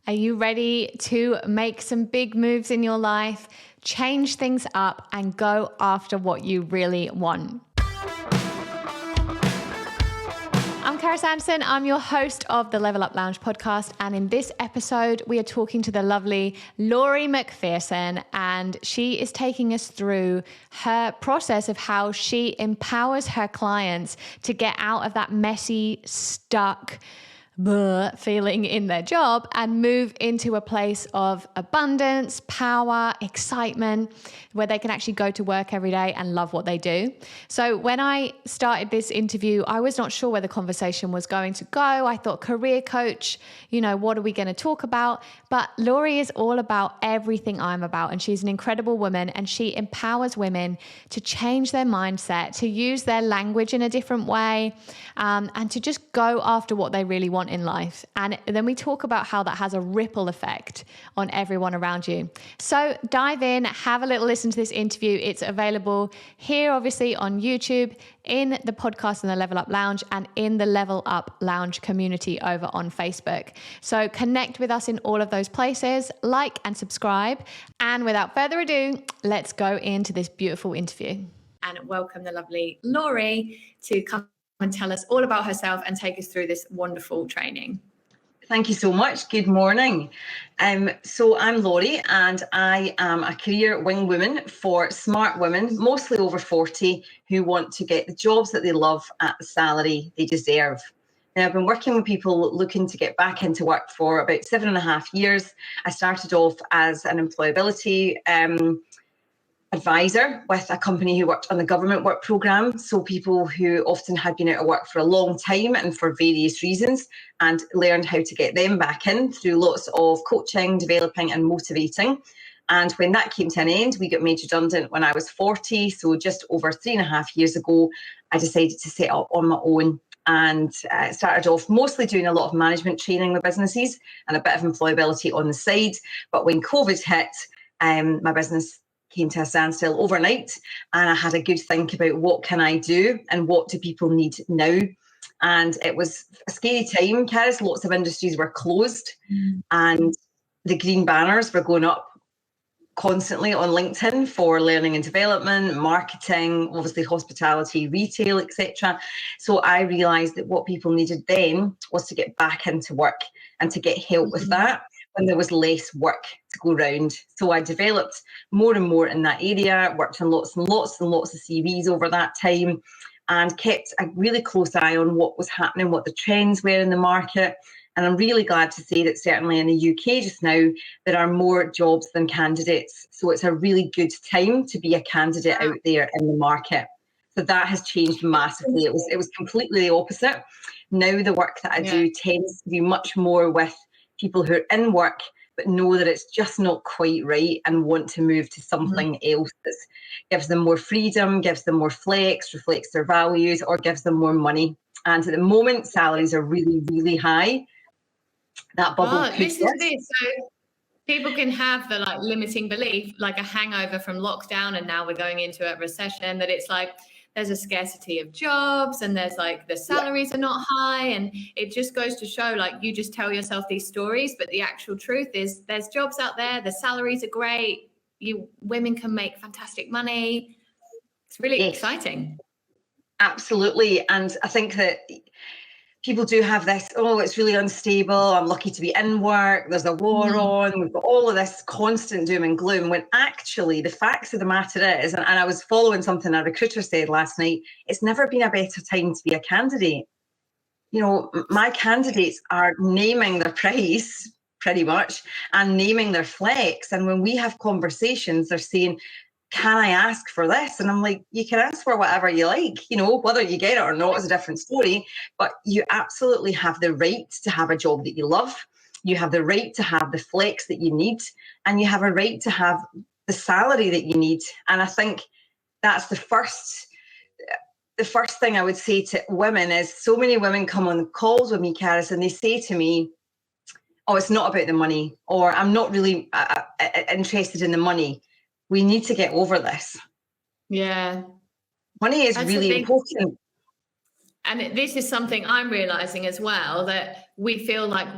Are you ready to make some big moves in your life, change things up, and go after what you really want? I'm Carys Anderson. I'm your host of the Level Up Lounge podcast. And in this episode, we are talking to the lovely Laurie McPherson. And she is taking us through her process of how she empowers her clients to get out of that messy, stuck feeling in their job and move into a place of abundance, power, excitement, where they can actually go to work every day and love what they do. So when I started this interview, I was not sure where the conversation was going to go. I thought career coach, what are we going to talk about? But Laurie is all about everything I'm about. And she's an incredible woman, and she empowers women to change their mindset, to use their language in a different way, and to just go after what they really want in life. And then we talk about how that has a ripple effect on everyone around you. So dive in, have a little listen to this interview. It's available here, obviously, on YouTube, in the podcast in the Level Up Lounge, and in the Level Up Lounge community over on Facebook. So connect with us in all of those places, like and subscribe. And without further ado, let's go into this beautiful interview. And welcome the lovely Laurie to come and tell us all about herself and take us through this wonderful training. Thank you so much. Good morning. So I'm Laurie, and I am a career wing woman for smart women, mostly over 40, who want to get the jobs that they love at the salary they deserve. Now, I've been working with people looking to get back into work for about 7.5 years. I started off as an employability advisor with a company who worked on the government work programme. So people who often had been out of work for a long time and for various reasons, and learned how to get them back in through lots of coaching, developing and motivating. And when that came to an end, we got made redundant when I was 40. So just over 3.5 years ago, I decided to set up on my own, and started off mostly doing a lot of management training with businesses and a bit of employability on the side. But when COVID hit, my business came to a standstill overnight, and I had a good think about what can I do and what do people need now. And it was a scary time, Carys. Lots of industries were closed, and the green banners were going up constantly on LinkedIn for learning and development, marketing, obviously hospitality, retail, etc. So I realised that what people needed then was to get back into work and to get help with that when there was less work to go around. So I developed more and more in that area, worked on lots and lots and lots of CVs over that time, and kept a really close eye on what was happening, what the trends were in the market. And I'm really glad to say that certainly in the UK just now, there are more jobs than candidates. So it's a really good time to be a candidate out there in the market. So that has changed massively. It was completely the opposite. Now the work that I do tends to be much more with people who are in work but know that it's just not quite right and want to move to something else that gives them more freedom, gives them more flex, reflects their values, or gives them more money. And at the moment, salaries are really, really high. That bubble. Listen to this. So people can have the limiting belief, like a hangover from lockdown, and now we're going into a recession, that it's like there's a scarcity of jobs and there's the salaries are not high, and it just goes to show you just tell yourself these stories, but the actual truth is there's jobs out there, the salaries are great, women can make fantastic money. It's really exciting. Absolutely. And I think that people do have this, it's really unstable, I'm lucky to be in work, there's a war on, we've got all of this constant doom and gloom, when actually the facts of the matter is, and I was following something a recruiter said last night, it's never been a better time to be a candidate. My candidates are naming their price pretty much and naming their flex. And when we have conversations, they're saying, can I ask for this? And I'm like, you can ask for whatever you like, whether you get it or not is a different story, but you absolutely have the right to have a job that you love. You have the right to have the flex that you need, and you have a right to have the salary that you need. And I think that's the first thing I would say to women is, so many women come on calls with me, Carys, and they say to me, oh, it's not about the money, or I'm not really interested in the money. We need to get over this. Yeah. Money is really important. And this is something I'm realizing as well, that we feel like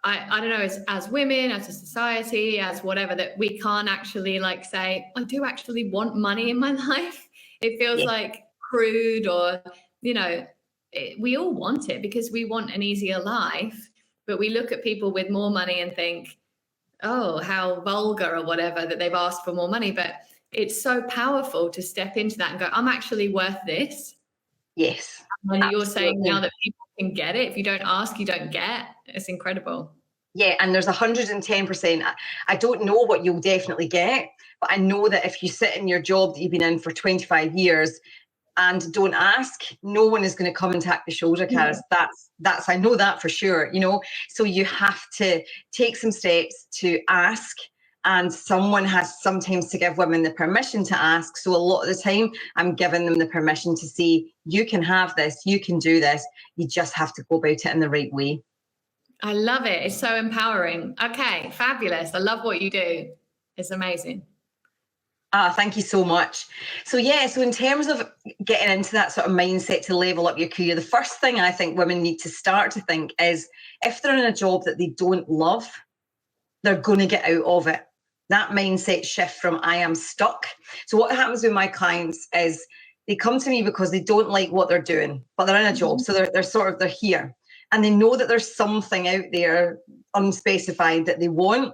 I don't know, as women, as a society, as whatever, that we can't actually like say, I do actually want money in my life. It feels like crude, or, we all want it because we want an easier life. But we look at people with more money and think, oh, how vulgar or whatever that they've asked for more money. But it's so powerful to step into that and go, I'm actually worth this. Yes. And you're saying absolutely. now that people can get it. If you don't ask, you don't get. It's incredible. Yeah, and there's 110%. I don't know what you'll definitely get, but I know that if you sit in your job that you've been in for 25 years and don't ask, no one is going to come and tap your shoulder, Carys. That's I know that for sure, So you have to take some steps to ask, and someone has sometimes to give women the permission to ask. So a lot of the time I'm giving them the permission to say, you can have this, you can do this. You just have to go about it in the right way. I love it. It's so empowering. Okay, fabulous. I love what you do. It's amazing. Thank you so much. So in terms of getting into that sort of mindset to level up your career, the first thing I think women need to start to think is, if they're in a job that they don't love, they're going to get out of it. That mindset shift from I am stuck. So what happens with my clients is they come to me because they don't like what they're doing, but they're in a job. So they're here, and they know that there's something out there unspecified that they want,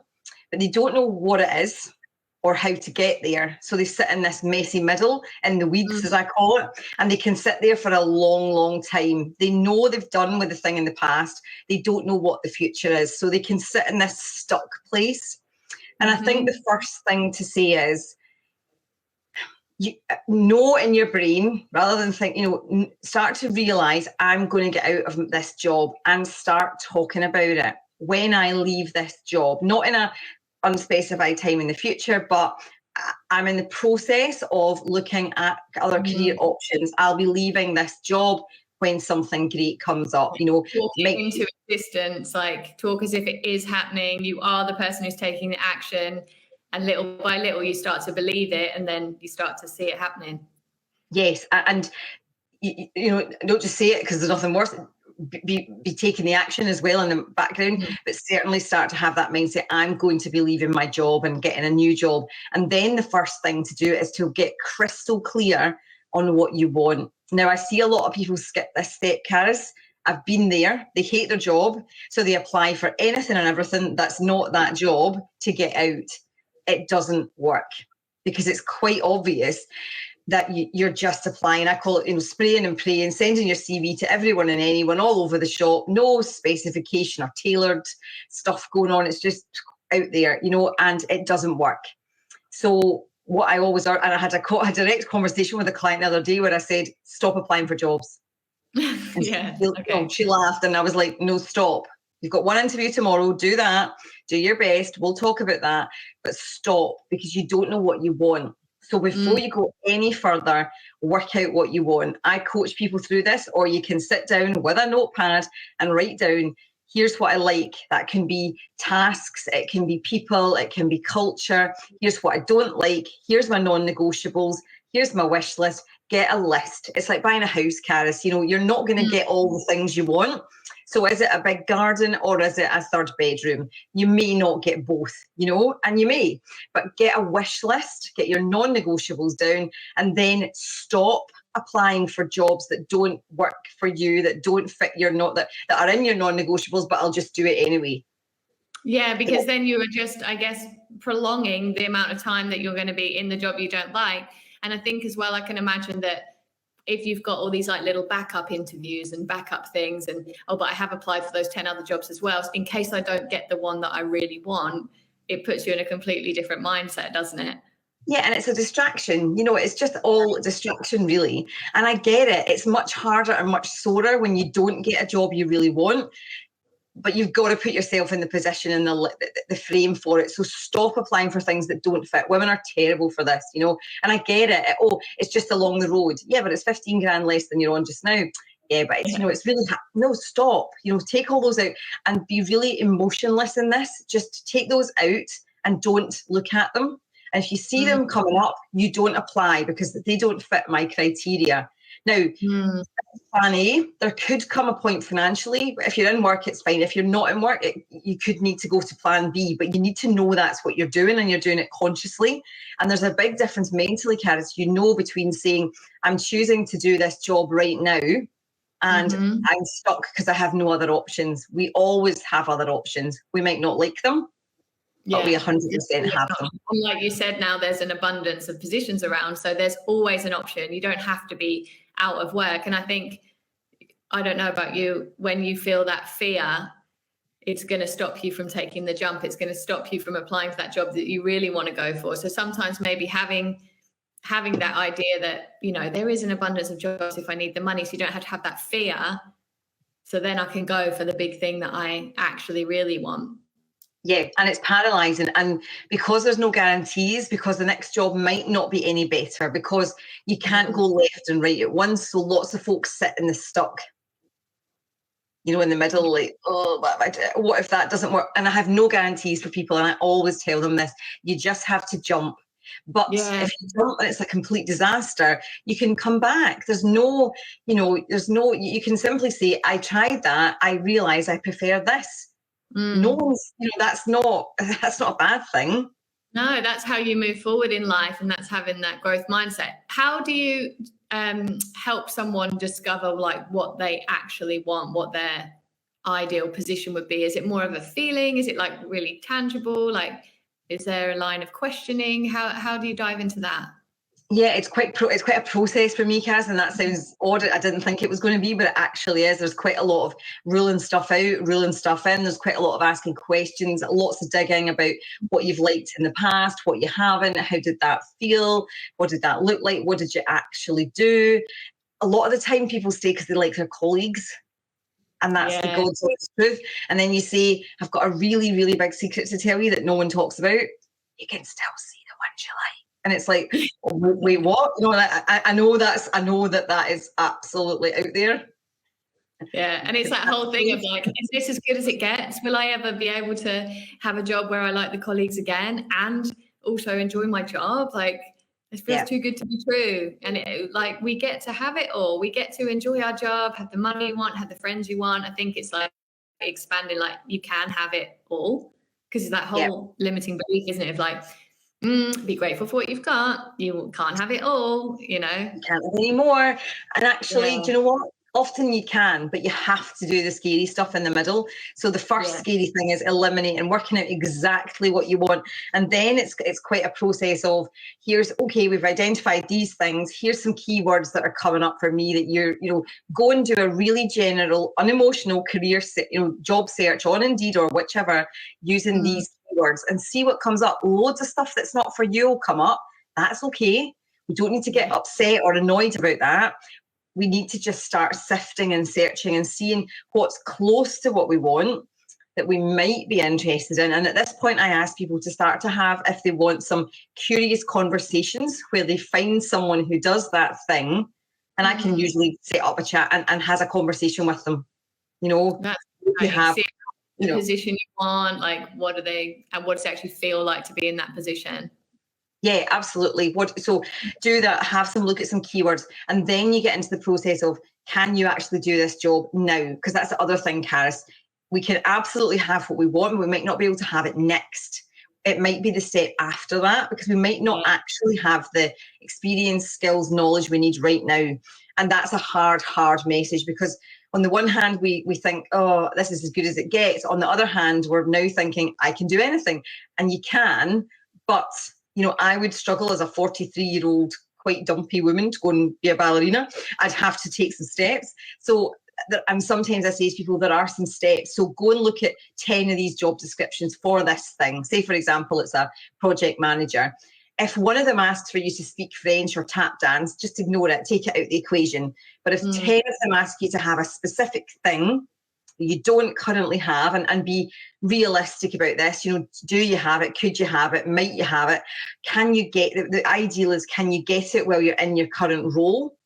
but they don't know what it is or how to get there. So they sit in this messy middle, in the weeds, as I call it, and they can sit there for a long, long time. They know they've done with the thing in the past. They don't know what the future is. So they can sit in this stuck place. And I think the first thing to say is, you know in your brain, rather than think, start to realize, I'm going to get out of this job, and start talking about it when I leave this job, not in a unspecified time in the future, but I'm in the process of looking at other career options. I'll be leaving this job when something great comes up. Talking into existence, like talk as if it is happening. You are the person who's taking the action, and little by little you start to believe it, and then you start to see it happening. Yes, and don't just say it, because there's nothing worse. Be taking the action as well in the background, but certainly start to have that mindset, I'm going to be leaving my job and getting a new job. And then the first thing to do is to get crystal clear on what you want. Now, I see a lot of people skip this step, Carys. I've been there. They hate their job, so they apply for anything and everything that's not that job to get out. It doesn't work, because it's quite obvious that you're just applying. I call it, spraying and praying, sending your CV to everyone and anyone all over the shop. No specification or tailored stuff going on. It's just out there, and it doesn't work. So what I always are, and I had a direct conversation with a client the other day where I said, stop applying for jobs. She laughed, and I was like, no, stop. You've got one interview tomorrow. Do that. Do your best. We'll talk about that. But stop, because you don't know what you want. So before you go any further, work out what you want. I coach people through this, or you can sit down with a notepad and write down, here's what I like. That can be tasks, it can be people, it can be culture. Here's what I don't like. Here's my non-negotiables. Here's my wish list. Get a list. It's like buying a house, Carys. You're not going to get all the things you want. So is it a big garden, or is it a third bedroom? You may not get both, and you may, but get a wish list, get your non-negotiables down, and then stop applying for jobs that don't work for you, that don't fit that are in your non-negotiables, but I'll just do it anyway. Yeah, because then you are just, I guess, prolonging the amount of time that you're going to be in the job you don't like. And I think as well, I can imagine that if you've got all these like little backup interviews and backup things, and but I have applied for those 10 other jobs as well, in case I don't get the one that I really want, it puts you in a completely different mindset, doesn't it? Yeah, and it's a distraction. It's just all distraction, really. And I get it. It's much harder and much sorer when you don't get a job you really want. But you've got to put yourself in the position and the frame for it. So stop applying for things that don't fit. Women are terrible for this, and I get it. Oh, it's just along the road. Yeah, but it's 15 grand less than you're on just now. Yeah, but it's, it's really, no, stop. Take all those out and be really emotionless in this. Just take those out and don't look at them. And if you see them coming up, you don't apply, because they don't fit my criteria. Now, Mm. plan A, there could come a point financially. If you're in work, it's fine. If you're not in work, you could need to go to plan B, but you need to know that's what you're doing and you're doing it consciously. And there's a big difference mentally, Carys, between saying, I'm choosing to do this job right now and I'm stuck because I have no other options. We always have other options. We might not like them, but we 100% have them. And like you said, now there's an abundance of positions around, so there's always an option. You don't have to be out of work. And I think, I don't know about you, when you feel that fear, it's going to stop you from taking the jump. It's going to stop you from applying for that job that you really want to go for. So sometimes maybe having that idea that, you know, there is an abundance of jobs if I need the money, so you don't have to have that fear. So then I can go for the big thing that I actually really want. Yeah, and it's paralysing. And because there's no guarantees, because the next job might not be any better, because you can't go left and right at once. So lots of folks sit in the stuck, you know, in the middle, like, oh, what if that doesn't work? And I have no guarantees for people. And I always tell them this, you just have to jump. But if you jump and it's a complete disaster, you can come back. There's no, you can simply say, I tried that. I realise I prefer this. No one's, that's not a bad thing. No, that's how you move forward in life, and that's having that growth mindset. How do you help someone discover like what they actually want, what their ideal position would be? Is it more of a feeling? Is it like really tangible? Like, is there a line of questioning? How do you dive into that? Yeah, it's quite a process for me, Carys, and that sounds odd. I didn't think it was going to be, but it actually is. There's quite a lot of ruling stuff out, ruling stuff in. There's quite a lot of asking questions, lots of digging about what you've liked in the past, what you haven't, how did that feel, what did that look like, what did you actually do? A lot of the time people stay because they like their colleagues, and that's the God's honest truth. And then you say, I've got a really, really big secret to tell you that no one talks about. You can still see the ones you like. And it's like, oh, wait, what? I know that is absolutely out there. Yeah, and it's that whole thing of like, is this as good as it gets? Will I ever be able to have a job where I like the colleagues again and also enjoy my job? Like, it feels too good to be true. And we get to have it all. We get to enjoy our job, have the money you want, have the friends you want. I think it's like expanding, like you can have it all, because it's that whole limiting belief, isn't it? Of like, be grateful for what you've got. You can't have it all, You can't have any more. And actually, do you know what? Often you can, but you have to do the scary stuff in the middle. So the first scary thing is eliminating, working out exactly what you want. And then it's quite a process of, we've identified these things. Here's some keywords that are coming up for me that go and do a really general, unemotional career, job search on Indeed or whichever, using these keywords and see what comes up. Loads of stuff that's not for you will come up. That's okay. We don't need to get upset or annoyed about that. We need to just start sifting and searching and seeing what's close to what we want that we might be interested in. And at this point, I ask people to start to have, if they want, some curious conversations where they find someone who does that thing. And I can usually set up a chat and has a conversation with them. That's you have the position you want, like what does it actually feel like to be in that position? Yeah, absolutely. So do that, have some look at some keywords, and then you get into the process of, can you actually do this job now? Because that's the other thing, Carys. We can absolutely have what we want, but we might not be able to have it next. It might be the step after that, because we might not actually have the experience, skills, knowledge we need right now. And that's a hard message, because on the one hand, we think, oh, this is as good as it gets. On the other hand, we're now thinking, I can do anything. And you can, but I would struggle as a 43-year-old, quite dumpy woman to go and be a ballerina. I'd have to take some steps. So, and sometimes I say to people, there are some steps. So go and look at 10 of these job descriptions for this thing. Say, for example, it's a project manager. If one of them asks for you to speak French or tap dance, just ignore it, take it out of the equation. But if 10 of them ask you to have a specific thing you don't currently have, and be realistic about this, do you have it? Could you have it? Might you have it? Can you get it? The ideal is, can you get it while you're in your current role?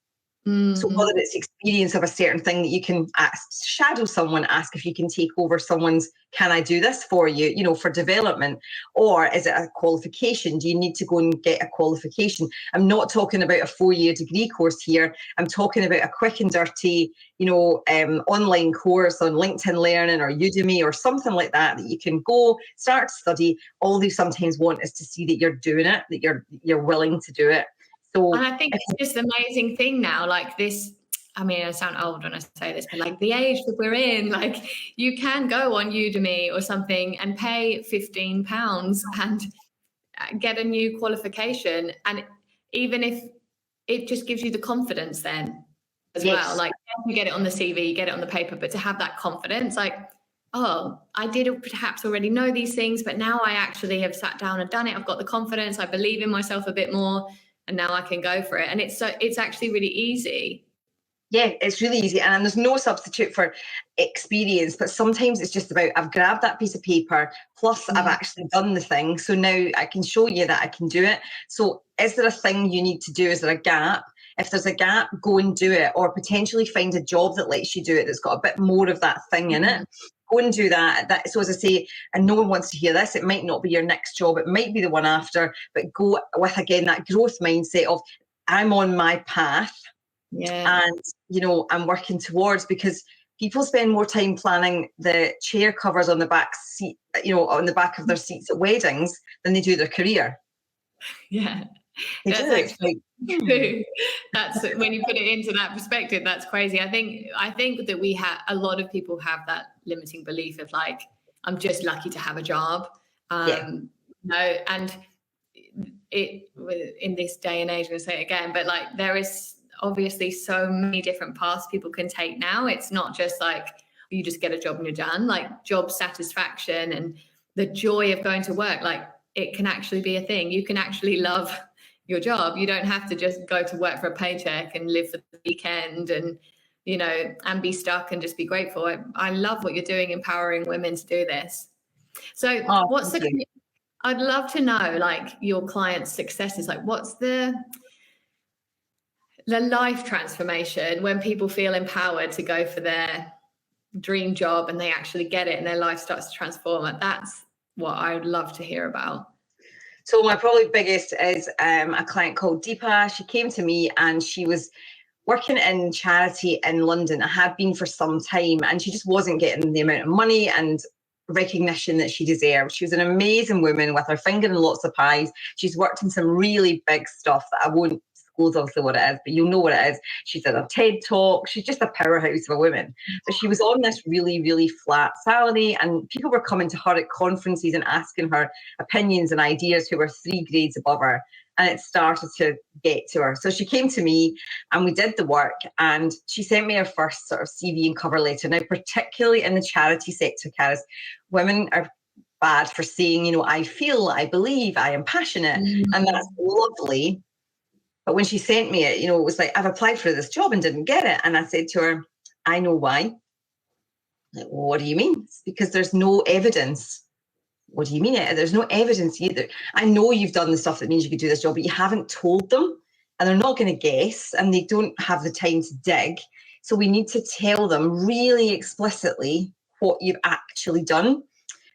So whether it's experience of a certain thing that you can shadow someone, ask if you can take over someone's, can I do this for you, for development? Or is it a qualification? Do you need to go and get a qualification? I'm not talking about a 4-year degree course here. I'm talking about a quick and dirty, online course on LinkedIn Learning or Udemy or something like that you can go start to study. All they sometimes want is to see that you're doing it, that you're willing to do it. So, and I think it's just an amazing thing now, like this. I mean, I sound old when I say this, but like the age that we're in, like you can go on Udemy or something and pay £15 and get a new qualification. And even if it just gives you the confidence then as well, like you get it on the CV, you get it on the paper, but to have that confidence, like, oh, I did perhaps already know these things, but now I actually have sat down and done it. I've got the confidence. I believe in myself a bit more. And now I can go for it. And it's actually really easy. Yeah, it's really easy. And there's no substitute for experience, but sometimes it's just about, I've grabbed that piece of paper, plus I've actually done the thing. So now I can show you that I can do it. So is there a thing you need to do? Is there a gap? If there's a gap, go and do it, or potentially find a job that lets you do it, that's got a bit more of that thing in it. Go and do that. So as I say, and no one wants to hear this, it might not be your next job, it might be the one after, but go with, again, that growth mindset of, I'm on my path. Yeah. And, I'm working towards, because people spend more time planning the chair covers on the back seat, on the back of their seats at weddings than they do their career. Yeah. That's actually true. That's when you put it into that perspective, that's crazy. I think that we have, a lot of people have that limiting belief of like, I'm just lucky to have a job. And it in this day and age, we'll say it again, but like there is obviously so many different paths people can take now. It's not just like you just get a job and you're done. Like job satisfaction and the joy of going to work, like it can actually be a thing. You can actually love your job. You don't have to just go to work for a paycheck and live for the weekend and and be stuck and just be grateful. I love what you're doing, empowering women to do this. So I'd love to know, like, your clients' successes. Like, what's the life transformation when people feel empowered to go for their dream job and they actually get it and their life starts to transform? That's what I would love to hear about. So my probably biggest is a client called Deepa. She came to me and she was working in charity in London. I had been for some time, and she just wasn't getting the amount of money and recognition that she deserved. She was an amazing woman with her finger in lots of pies. She's worked in some really big stuff that I won't disclose obviously what it is, but you'll know what it is. She's done a TED talk. She's just a powerhouse of a woman. But she was on this really, really flat salary, and people were coming to her at conferences and asking her opinions and ideas who were 3 grades above her. And it started to get to her. So she came to me and we did the work, and she sent me her first sort of CV and cover letter. Now, particularly in the charity sector, Carys, women are bad for saying, I feel, I believe, I am passionate. And that's lovely. But when she sent me it, it was like, I've applied for this job and didn't get it. And I said to her, I know why. Like, what do you mean? It's because there's no evidence. What do you mean? There's no evidence either. I know you've done the stuff that means you could do this job, but you haven't told them, and they're not going to guess, and they don't have the time to dig. So we need to tell them really explicitly what you've actually done.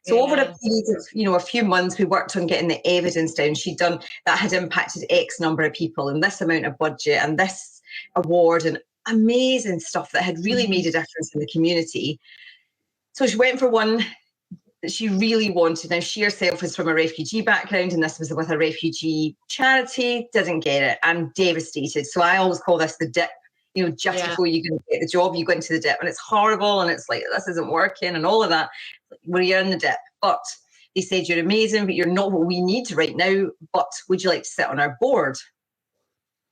So over a period of, a few months, we worked on getting the evidence down. She'd done that, had impacted X number of people and this amount of budget and this award and amazing stuff that had really made a difference in the community. So she went for one that she really wanted. Now, she herself is from a refugee background, and this was with a refugee charity, didn't get it. I'm devastated. So I always call this the dip. Just before you can get the job, you go into the dip, and it's horrible, and it's like, this isn't working, and all of that. Well, you're in the dip. But they said, you're amazing, but you're not what we need right now. But would you like to sit on our board?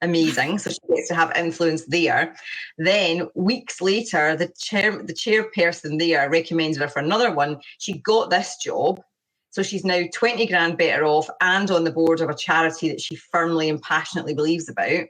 Amazing. So she gets to have influence there. Then weeks later, the chairperson there recommended her for another one. She got this job. So she's now 20 grand better off and on the board of a charity that she firmly and passionately believes about.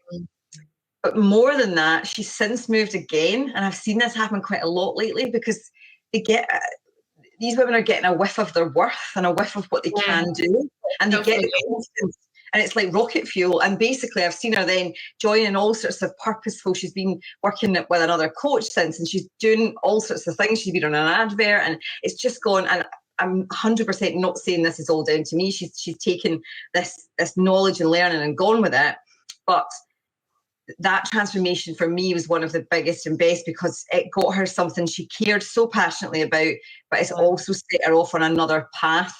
But more than that, she's since moved again. And I've seen this happen quite a lot lately, because these women are getting a whiff of their worth and a whiff of what they can do. And they get confidence. and it's like rocket fuel. And basically I've seen her then joining all sorts of purposeful, she's been working with another coach since, and she's doing all sorts of things. She's been on an advert, and it's just gone. And I'm 100% not saying this is all down to me. She's taken this knowledge and learning and gone with it. But that transformation for me was one of the biggest and best, because it got her something she cared so passionately about, but it's also set her off on another path.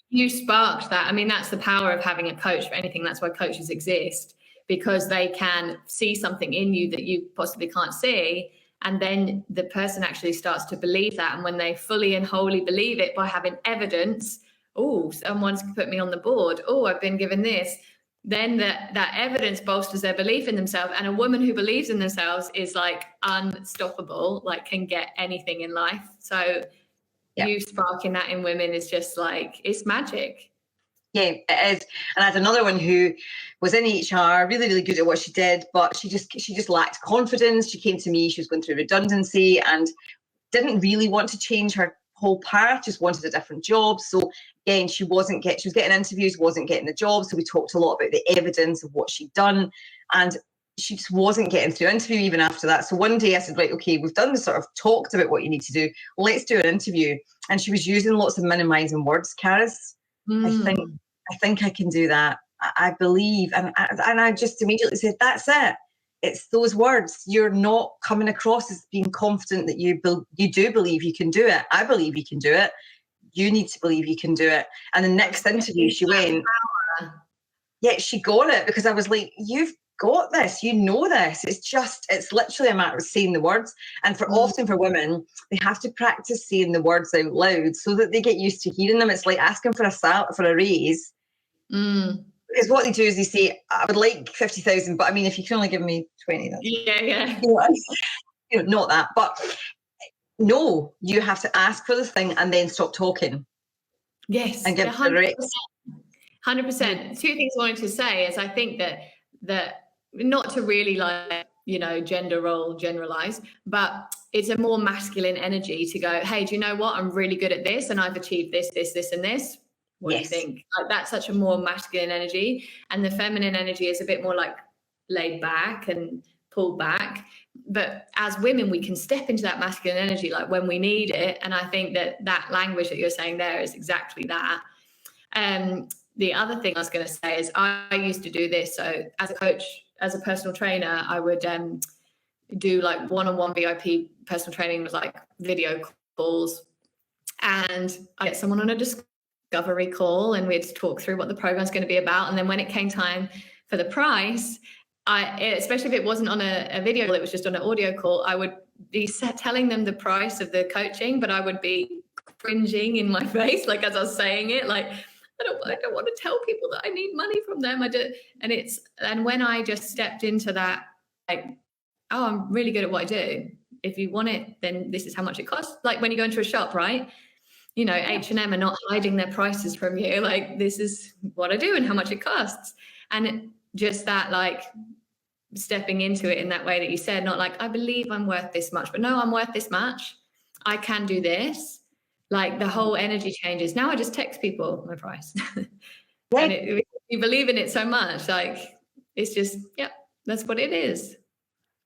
You sparked that. I mean, that's the power of having a coach for anything. That's why coaches exist, because they can see something in you that you possibly can't see. And then the person actually starts to believe that. And when they fully and wholly believe it by having evidence, oh, someone's put me on the board. Oh, I've been given this. Then that evidence bolsters their belief in themselves. And a woman who believes in themselves is like unstoppable, like can get anything in life. So you sparking that in women is just like, it's magic. Yeah, it is. And I had another one who was in HR, really, really good at what she did, but she just lacked confidence. She came to me, she was going through redundancy and didn't really want to change her whole path, just wanted a different job. So again, she was getting interviews, wasn't getting the job. So we talked a lot about the evidence of what she'd done, and she just wasn't getting through interview even after that. So one day I said, right, okay, we've done this sort of talked about what you need to do. Let's do an interview. And she was using lots of minimizing words, Carys. I think I can do that. I believe. And I just immediately said, that's it. It's those words. You're not coming across as being confident that you do believe you can do it. I believe you can do it. You need to believe you can do it. And the next interview she went, yeah, she got it, because I was like, you've got this, you know this. It's literally a matter of saying the words. And often for women, they have to practice saying the words out loud so that they get used to hearing them. It's like asking for a raise. Because what they do is they say, I would like 50,000, but I mean, if you can only give me 20, that's not that. But no, you have to ask for the thing and then stop talking. Yes, and give 100%. 100%. Two things I wanted to say is I think that not to really gender role generalize, but it's a more masculine energy to go, hey, do you know what? I'm really good at this and I've achieved this, and this. What do you think? Like, that's such a more masculine energy, and the feminine energy is a bit more like laid back and pulled back. But as women, we can step into that masculine energy like when we need it. And I think that language that you're saying there is exactly that. The other thing I was going to say is I used to do this. So as a coach, as a personal trainer, I would do like one-on-one VIP personal training with like video calls, and I get someone on a discovery call and we had to talk through what the program's going to be about. And then when it came time for the price, especially if it wasn't on a video call, it was just on an audio call, I would be telling them the price of the coaching, but I would be cringing in my face, like as I was saying it, like I don't want to tell people that I need money from them. And when I just stepped into that, like, oh, I'm really good at what I do. If you want it, then this is how much it costs. Like when you go into a shop, right? H&M are not hiding their prices from you. Like, this is what I do and how much it costs. And just that, like, stepping into it in that way that you said, not like, I believe I'm worth this much, but no, I'm worth this much. I can do this. Like, the whole energy changes. Now I just text people my price. And you believe in it so much, like, it's just, that's what it is.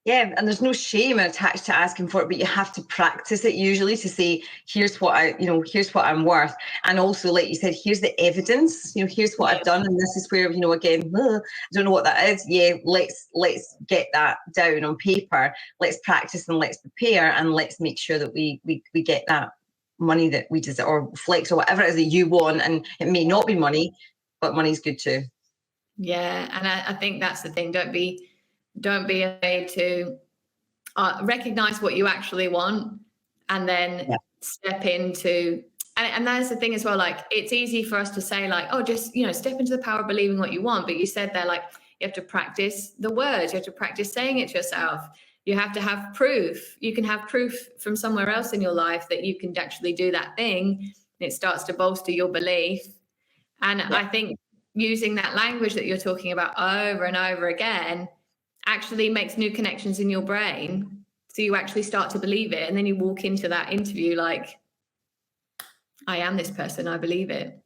Yeah, and there's no shame attached to asking for it, but you have to practice it usually to say, here's what I'm worth. And also, like you said, here's the evidence, here's what I've done. And this is where, again, I don't know what that is. Yeah, let's get that down on paper. Let's practice and let's prepare and let's make sure that we get that money that we deserve, or flex, or whatever it is that you want. And it may not be money, but money's good too. Yeah, and I think that's the thing. Don't be afraid to recognize what you actually want, and then step into, and that's the thing as well. Like, it's easy for us to say like, oh, just, step into the power of believing what you want. But you said there, like, you have to practice the words. You have to practice saying it to yourself. You have to have proof. You can have proof from somewhere else in your life that you can actually do that thing. It starts to bolster your belief. And I think using that language that you're talking about over and over again actually makes new connections in your brain. So you actually start to believe it. And then you walk into that interview like, I am this person, I believe it.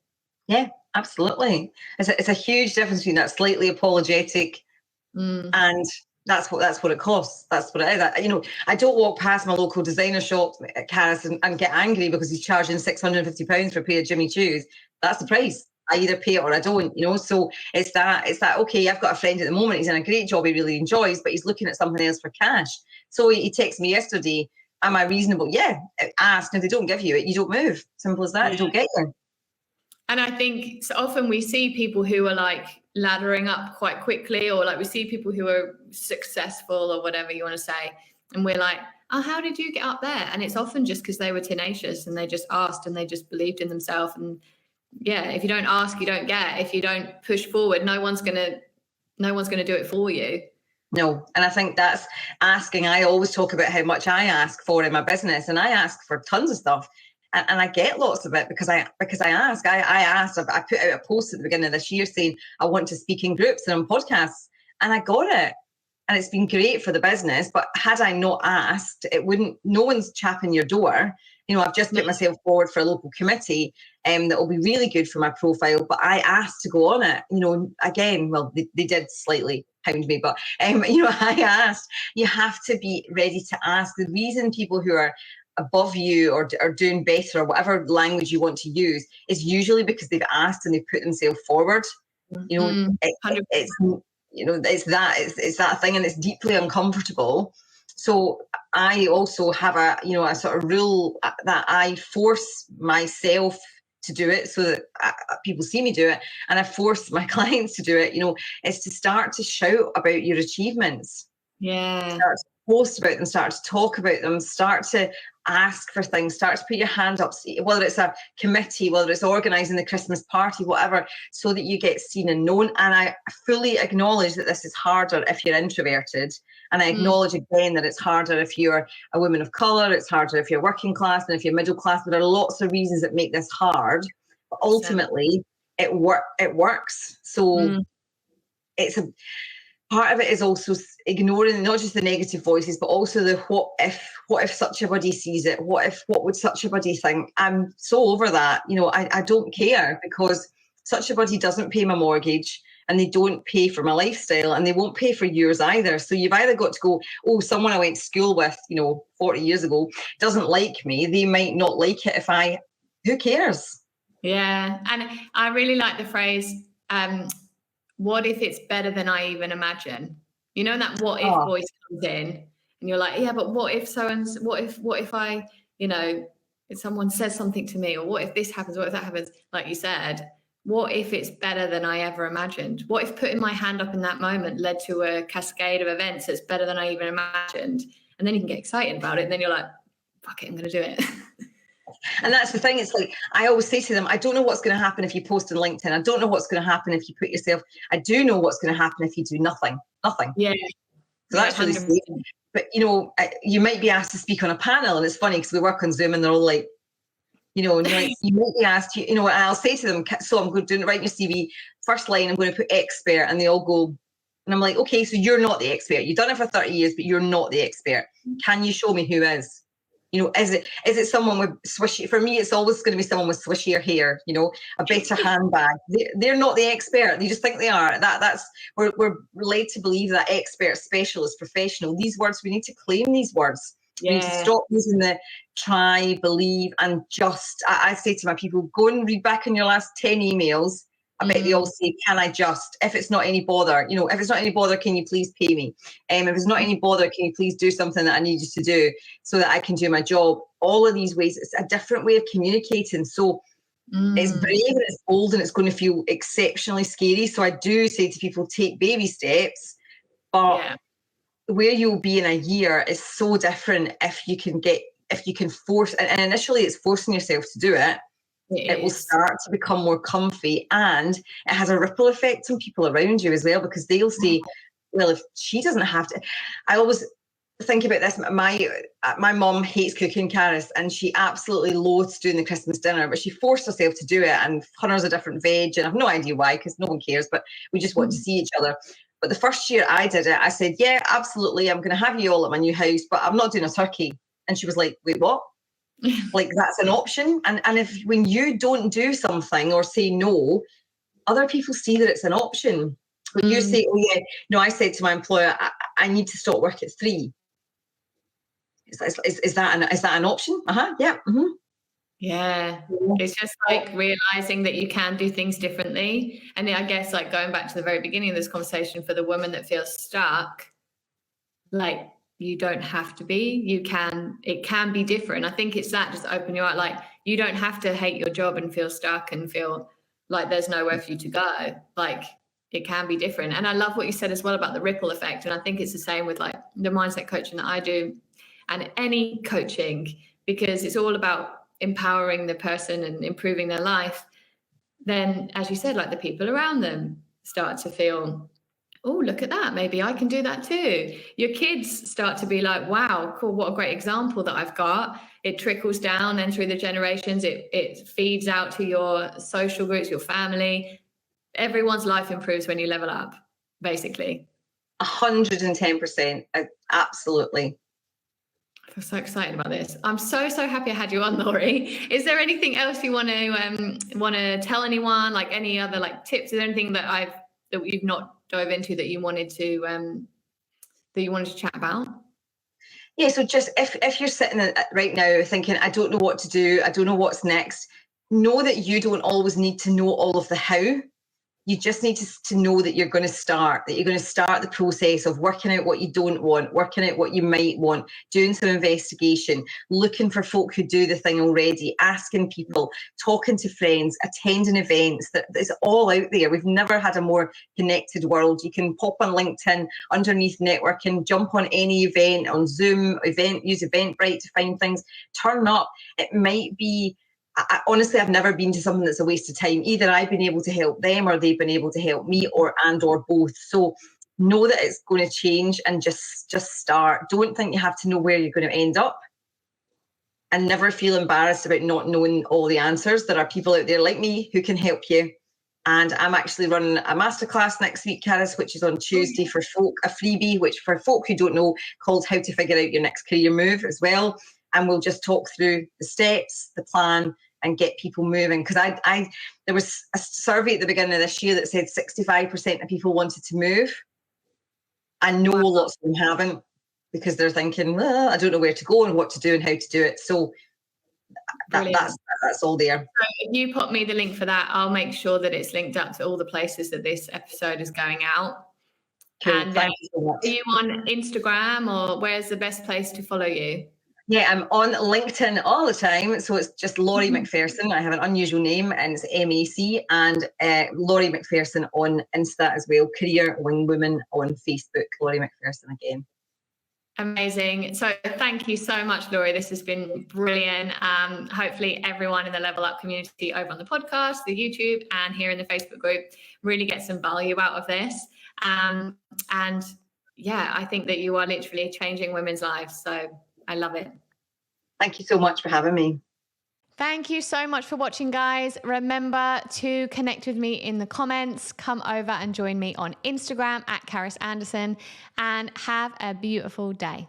Yeah, absolutely. It's a huge difference between that slightly apologetic and that's what it costs. That's what it is. I don't walk past my local designer shop at Carys and get angry because he's charging £650 for a pair of Jimmy Choos. That's the price. I either pay it or I don't, So it's that, okay, I've got a friend at the moment, he's in a great job he really enjoys, but he's looking at something else for cash. So he texted me yesterday, am I reasonable? Yeah, ask. And if they don't give you it, you don't move. Simple as that. They don't get you. And I think so often we see people who are like laddering up quite quickly, or like we see people who are successful or whatever you want to say. And we're like, oh, how did you get up there? And it's often just because they were tenacious and they just asked and they just believed in themselves. And yeah, if you don't ask, you don't get. If you don't push forward, no one's gonna do it for you. No, and I think that's asking. I always talk about how much I ask for in my business, and I ask for tons of stuff, and I get lots of it because I ask. I asked. I put out a post at the beginning of this year saying I want to speak in groups and on podcasts, and I got it, and it's been great for the business. But had I not asked, it wouldn't. No one's chapping your door. I've just put myself forward for a local committee that will be really good for my profile, but I asked to go on it. Again, well, they did slightly hound me, but I asked. You have to be ready to ask. The reason people who are above you or doing better or whatever language you want to use is usually because they've asked and they've put themselves forward. It's that thing, and it's deeply uncomfortable. So I also have a sort of rule that I force myself to do it so that people see me do it, and I force my clients to do it. Is to start to shout about your achievements. Yeah. Start to post about them, start to talk about them, start to ask for things, start to put your hand up, whether it's a committee, whether it's organising the Christmas party, whatever, so that you get seen and known. And I fully acknowledge that this is harder if you're introverted. And I acknowledge again that it's harder if you're a woman of colour, it's harder if you're working class, and if you're middle class. There are lots of reasons that make this hard, but ultimately it works. So it's a part of it is also ignoring not just the negative voices, but also the what if such a body sees it? What would such a body think? I'm so over that. I don't care, because such a body doesn't pay my mortgage, and they don't pay for my lifestyle, and they won't pay for yours either. So you've either got to go, oh, someone I went to school with, 40 years ago doesn't like me. They might not like it who cares? Yeah. And I really like the phrase, what if it's better than I even imagine? That what if voice comes in, and you're like, yeah, but what if what if I, if someone says something to me, or what if this happens, what if that happens? Like you said, what if it's better than I ever imagined? What if putting my hand up in that moment led to a cascade of events that's better than I even imagined? And then you can get excited about it, and then you're like, fuck it, I'm going to do it. And that's the thing. It's like, I always say to them, I don't know what's going to happen if you post on LinkedIn. I don't know what's going to happen if you put yourself. I do know what's going to happen if you do nothing. Yeah. So that's really sweet. But, you might be asked to speak on a panel, and it's funny because we work on Zoom and they're all like, and you're like, you might be asked, and I'll say to them, so I'm going to write your CV, first line, I'm going to put expert, and they all go, and I'm like, okay, so you're not the expert. You've done it for 30 years, but you're not the expert. Can you show me who is? Is it someone with swishy? For me, it's always going to be someone with swishier hair, a better handbag. They're not the expert. They just think they are. We're led to believe that expert, specialist, professional. These words, we need to claim these words. Yeah. We need to stop using the try, believe, and just. I say to my people, go and read back in your last 10 emails. I bet they all say, can I just, if it's not any bother, if it's not any bother, can you please pay me? If it's not any bother, can you please do something that I need you to do so that I can do my job? All of these ways, it's a different way of communicating. So it's brave and it's bold and it's going to feel exceptionally scary. So I do say to people, take baby steps, but where you'll be in a year is so different if you can force, and initially it's forcing yourself to do it. It will start to become more comfy, and it has a ripple effect on people around you as well, because they'll say, well, if she doesn't have to. I always think about this. My mom hates cooking, Carys, and she absolutely loathes doing the Christmas dinner, but she forced herself to do it, and hundreds of different veg, and I've no idea why, because no one cares, but we just want to see each other. But the first year I did it, I said, yeah, absolutely, I'm going to have you all at my new house, but I'm not doing a turkey. And she was like, wait, what? Like that's an option. And if when you don't do something or say no, other people see that it's an option. When you say, oh yeah, no, I said to my employer, I need to stop work at 3. Is that an option? Yeah. Mm-hmm. Yeah, it's just like realizing that you can do things differently. And I guess like going back to the very beginning of this conversation, for the woman that feels stuck, like you don't have to be, it can be different. I think it's that, just open your eye. Like you don't have to hate your job and feel stuck and feel like there's nowhere for you to go. Like it can be different. And I love what you said as well about the ripple effect. And I think it's the same with like the mindset coaching that I do and any coaching, because it's all about empowering the person and improving their life. Then, as you said, like the people around them start to feel, oh, look at that, maybe I can do that too. Your kids start to be like, wow, cool, what a great example that I've got. It trickles down and through the generations, it feeds out to your social groups, your family. Everyone's life improves when you level up, basically. 110%. Absolutely. I'm so excited about this. I'm so happy I had you on, Laurie. Is there anything else you want to tell anyone? Like any other like tips? Is there anything that you've not dove into that you wanted to chat about? Yeah. So just if you're sitting right now thinking, I don't know what to do, I don't know what's next, know that you don't always need to know all of the how. You just need to know that you're going to start the process of working out what you don't want, working out what you might want, doing some investigation, looking for folk who do the thing already, asking people, talking to friends, attending events. That is all out there. We've never had a more connected world. You can pop on LinkedIn underneath networking, jump on any event, on Zoom, use Eventbrite to find things, turn up. It might be, honestly, I've never been to something that's a waste of time. Either I've been able to help them or they've been able to help me, or both. So know that it's going to change and just start. Don't think you have to know where you're going to end up, and never feel embarrassed about not knowing all the answers. There are people out there like me who can help you. And I'm actually running a masterclass next week, Carys, which is on Tuesday for folk, a freebie, which for folk who don't know, called How to Figure Out Your Next Career Move as well. And we'll just talk through the steps, the plan, and get people moving. Because there was a survey at the beginning of this year that said 65% of people wanted to move. I know lots of them haven't, because they're thinking, well, I don't know where to go and what to do and how to do it. So that's all there. So if you pop me the link for that, I'll make sure that it's linked up to all the places that this episode is going out. Cool. And Thank you so much. Are you on Instagram, or where's the best place to follow you? Yeah, I'm on LinkedIn all the time. So it's just Laurie McPherson. I have an unusual name, and it's MAC, and Laurie McPherson on Insta as well. Career Wing Woman on Facebook. Laurie McPherson again. Amazing. So thank you so much, Laurie. This has been brilliant. Hopefully everyone in the Level Up community over on the podcast, the YouTube, and here in the Facebook group really get some value out of this. And yeah, I think that you are literally changing women's lives. So I love it. Thank you so much for having me. Thank you so much for watching, guys. Remember to connect with me in the comments. Come over and join me on Instagram at Carys Anderson, and have a beautiful day.